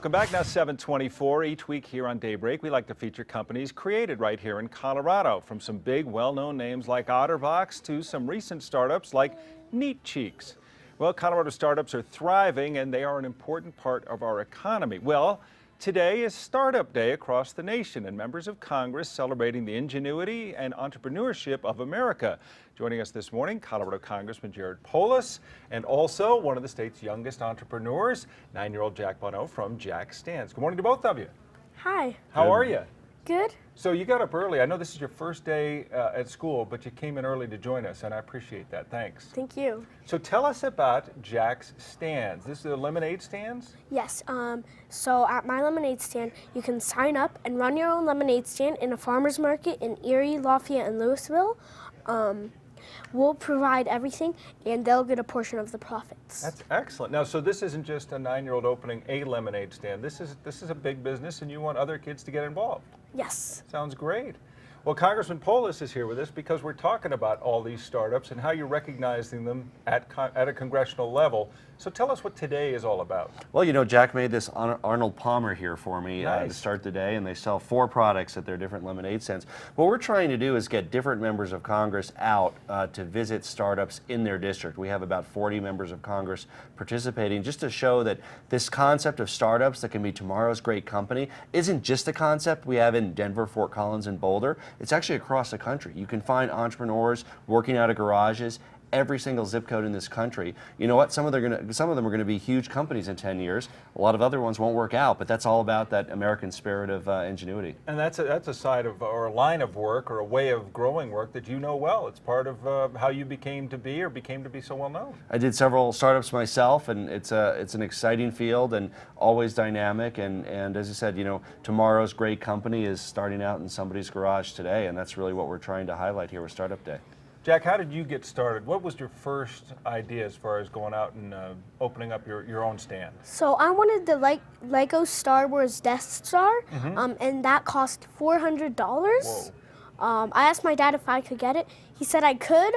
Welcome back. Now 7:24. Each week here on Daybreak, we like to feature companies created right here in Colorado, from some big well-known names like OtterBox to some recent startups like Neat Cheeks. Well, Colorado startups are thriving and they are an important part of our economy. Well, today is Startup Day across the nation, and members of Congress celebrating the ingenuity and entrepreneurship of America. Joining us this morning, Colorado Congressman Jared Polis, and also one of the state's youngest entrepreneurs, 9-year-old Jack Bonneau from Jack Stands. Good morning to both of you. Hi. How are you? Good. So you got up early. I know this is your first day at school, but you came in early to join us, and I appreciate that. Thanks. Thank you. So tell us about Jack's Stands. This is the lemonade stands? Yes. So at my lemonade stand, you can sign up and run your own lemonade stand in a farmer's market in Erie, Lafayette, and Louisville. We'll provide everything, and they'll get a portion of the profits. That's excellent. Now, so this isn't just a 9-year-old opening a lemonade stand. This is a big business, and you want other kids to get involved. Yes. Sounds great. Well, Congressman Polis is here with us because we're talking about all these startups and how you're recognizing them at a congressional level. So tell us what today is all about. Well, you know, Jack made this Arnold Palmer here for me Nice. to start the day, and they sell 4 products at their different lemonade stands. What we're trying to do is get different members of Congress out to visit startups in their district. We have about 40 members of Congress participating, just to show that this concept of startups that can be tomorrow's great company isn't just a concept we have in Denver, Fort Collins, and Boulder. It's actually across the country. You can find entrepreneurs working out of garages every single zip code in this country. You know what? Some of them are going to be huge companies in 10 years. A lot of other ones won't work out, but that's all about that American spirit of ingenuity. And that's a side of, or a line of work, or a way of growing work that you know well. It's part of how you became to be so well known. I did several startups myself, and it's an exciting field and always dynamic. And as I said, you know, tomorrow's great company is starting out in somebody's garage today, and that's really what we're trying to highlight here with Startup Day. Jack, how did you get started? What was your first idea as far as going out and opening up your own stand? So I wanted the Lego Star Wars Death Star, and that cost $400. Whoa. I asked my dad if I could get it. He said I could,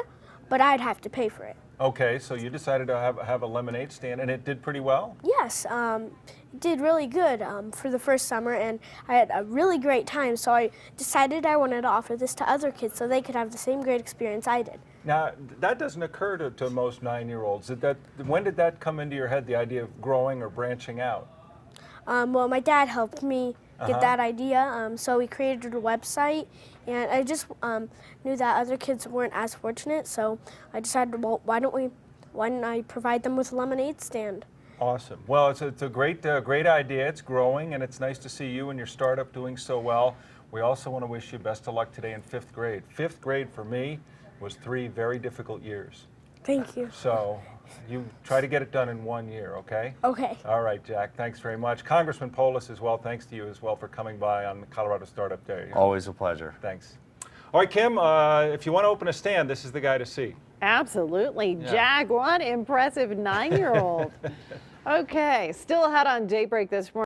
but I'd have to pay for it. Okay, so you decided to have a lemonade stand, and it did pretty well? Yes, it did really good for the first summer, and I had a really great time, so I decided I wanted to offer this to other kids so they could have the same great experience I did. Now, that doesn't occur to most 9-year-olds. When did that come into your head, the idea of growing or branching out? Well, my dad helped me get that idea, so we created a website, and I just knew that other kids weren't as fortunate, so I decided, well, why don't I provide them with a lemonade stand? Awesome. Well, it's a great idea. It's growing, and it's nice to see you and your startup doing so well. We also want to wish you best of luck today in 5th grade. 5th grade for me was 3 very difficult years. Thank you. So you try to get it done in 1 year, okay? Okay. All right, Jack. Thanks very much. Congressman Polis as well, thanks to you as well for coming by on Colorado Startup Day. Always a pleasure. Thanks. All right, Kim, if you want to open a stand, this is the guy to see. Absolutely. Yeah. Jack, what impressive 9-year-old. Okay, still ahead on Daybreak this morning.